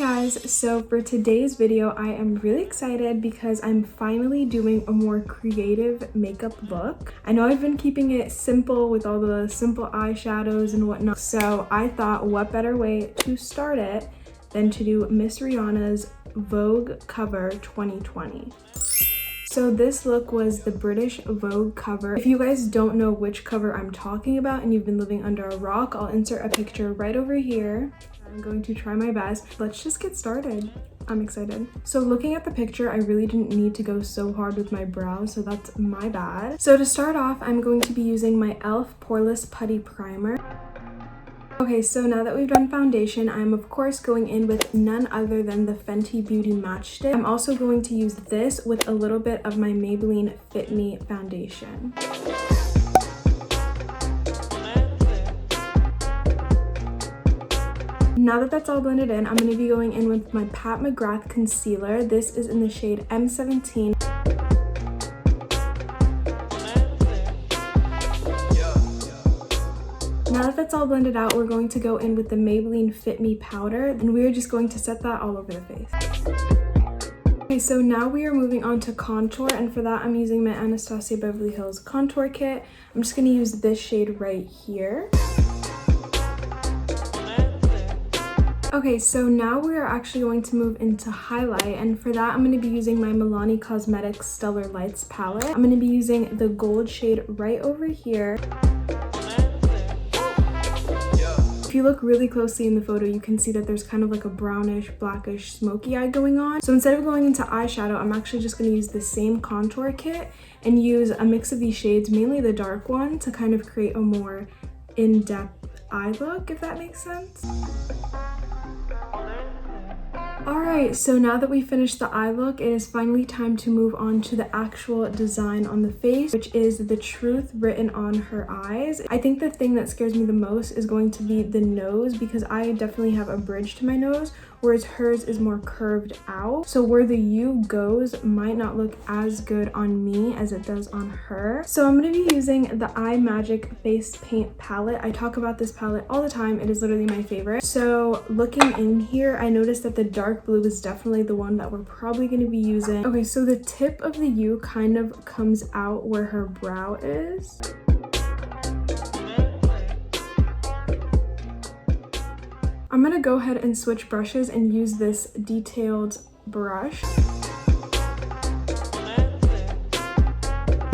Guys, so for today's video I am really excited because I'm finally doing a more creative makeup look. I know I've been keeping it simple with all the simple eyeshadows and whatnot, so I thought what better way to start it than to do Miss Rihanna'S Vogue cover 2020. So this look was the British Vogue cover. If you guys don't know which cover I'm talking about and you've been living under a rock, I'll insert a picture right over here. I'm going to try my best. Let's just get started. I'm excited. So looking at the picture, I really didn't need to go so hard with my brows, so that's my bad. So to start off, I'm going to be using my e.l.f. Poreless Putty Primer. Okay, so now that we've done foundation, I'm of course going in with none other than the Fenty Beauty Matchstick. I'm also going to use this with a little bit of my Maybelline Fit Me foundation. Now that that's all blended in, I'm going to be going in with my Pat McGrath concealer. This is in the shade M17. Now that that's all blended out, we're going to go in with the Maybelline Fit Me powder, and we are just going to set that all over the face. Okay, so now we are moving on to contour, and for that I'm using my Anastasia Beverly Hills contour kit. I'm just going to use this shade right here. Okay, so now we are actually going to move into highlight, and for that I'm going to be using my Milani Cosmetics Stellar Lights palette. I'm going to be using the gold shade right over here. If you look really closely in the photo, you can see that there's kind of like a brownish, blackish, smoky eye going on. So instead of going into eyeshadow, I'm actually just going to use the same contour kit and use a mix of these shades, mainly the dark one, to kind of create a more in-depth eye look, if that makes sense. Alright, so now that we finished the eye look, it is finally time to move on to the actual design on the face, which is the truth written on her eyes. I think the thing that scares me the most is going to be the nose, because I definitely have a bridge to my nose, whereas hers is more curved out. So where the U goes might not look as good on me as it does on her. So I'm going to be using the Eye Magic Face Paint palette. I talk about this palette all the time. It is literally my favorite. So looking in here, I noticed that the dark blue is definitely the one that we're probably going to be using. Okay, so the tip of the U kind of comes out where her brow is. I'm gonna go ahead and switch brushes and use this detailed brush.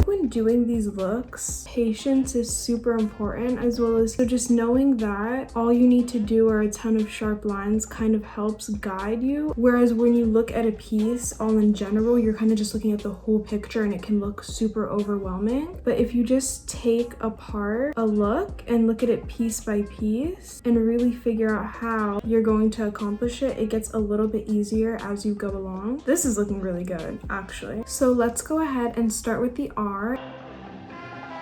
When doing these looks, patience is super important, as well as just knowing that all you need to do are a ton of sharp lines kind of helps guide you. Whereas when you look at a piece all in general, you're kind of just looking at the whole picture and it can look super overwhelming. But if you just take apart a look and look at it piece by piece and really figure out how you're going to accomplish it, it gets a little bit easier as you go along. This is looking really good, actually. So let's go ahead and start with the R.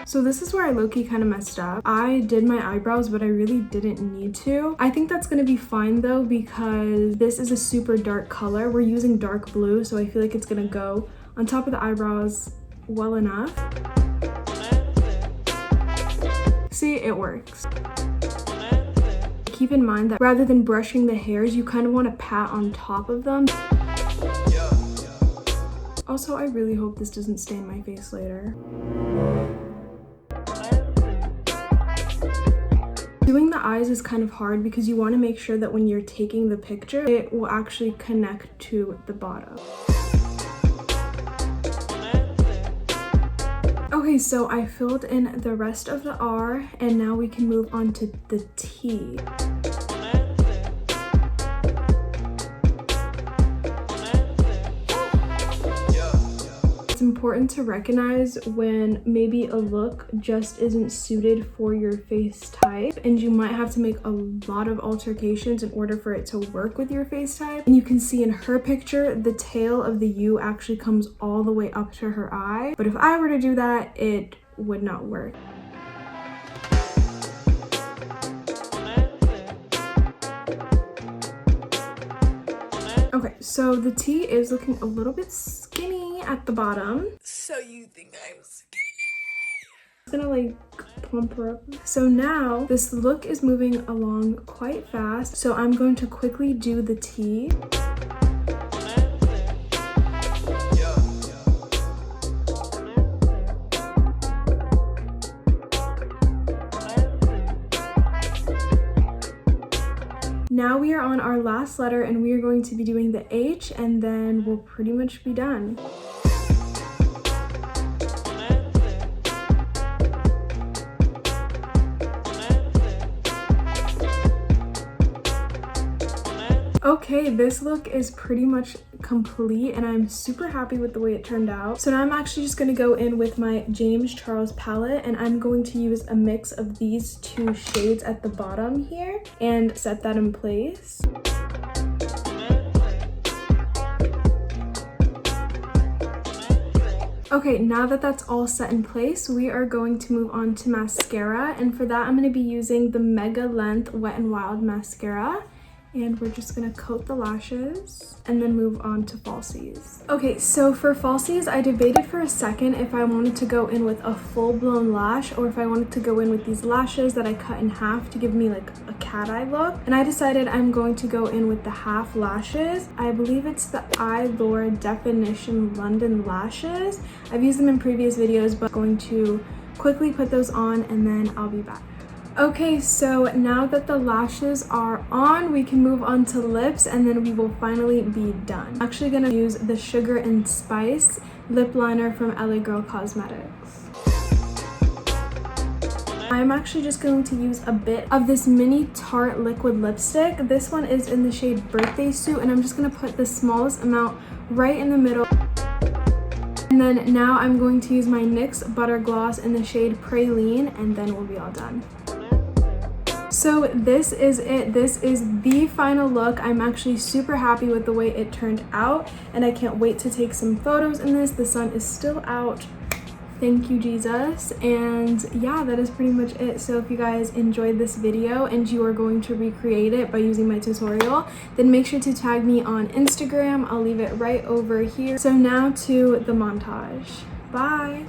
So this is where I low-key kind of messed up. I did my eyebrows, but I really didn't need to. I think that's gonna be fine though, because this is a super dark color. We're using dark blue, so I feel like it's gonna go on top of the eyebrows well enough. See, it works. Keep in mind that rather than brushing the hairs, you kind of want to pat on top of them. Also, I really hope this doesn't stain my face later. Doing the eyes is kind of hard because you want to make sure that when you're taking the picture, it will actually connect to the bottom. Okay, so I filled in the rest of the R, and now we can move on to the T. It's important to recognize when maybe a look just isn't suited for your face type, and you might have to make a lot of alterations in order for it to work with your face type. And you can see in her picture, the tail of the U actually comes all the way up to her eye. But if I were to do that, it would not work. Okay, so the T is looking a little bit skinny at the bottom. So you think I'm skinny? I'm gonna like plumper up. So now this look is moving along quite fast, so I'm going to quickly do the T. Now we are on our last letter and we are going to be doing the H, and then we'll pretty much be done. Okay, this look is pretty much complete and I'm super happy with the way it turned out. So now I'm actually just going to go in with my James Charles palette, and I'm going to use a mix of these two shades at the bottom here and set that in place. Okay, now that that's all set in place, we are going to move on to mascara, and for that I'm going to be using the Mega Length Wet n Wild mascara. And we're just gonna coat the lashes and then move on to falsies. Okay, so for falsies, I debated for a second if I wanted to go in with a full-blown lash or if I wanted to go in with these lashes that I cut in half to give me like a cat eye look. And I decided I'm going to go in with the half lashes. I believe it's the Eyelure Definition London lashes. I've used them in previous videos, but I'm going to quickly put those on and then I'll be back. Okay, so now that the lashes are on, we can move on to lips and then we will finally be done. I'm actually gonna use the Sugar and Spice lip liner from LA Girl Cosmetics. I'm actually just going to use a bit of this mini Tarte liquid lipstick. This one is in the shade Birthday Suit, and I'm just gonna put the smallest amount right in the middle. And then now I'm going to use my NYX Butter Gloss in the shade Praline, and then we'll be all done. So this is it. This is the final look. I'm actually super happy with the way it turned out, and I can't wait to take some photos in this. The sun is still out. Thank you, Jesus. And yeah, that is pretty much it. So if you guys enjoyed this video and you are going to recreate it by using my tutorial, then make sure to tag me on Instagram. I'll leave it right over here. So now to the montage. Bye.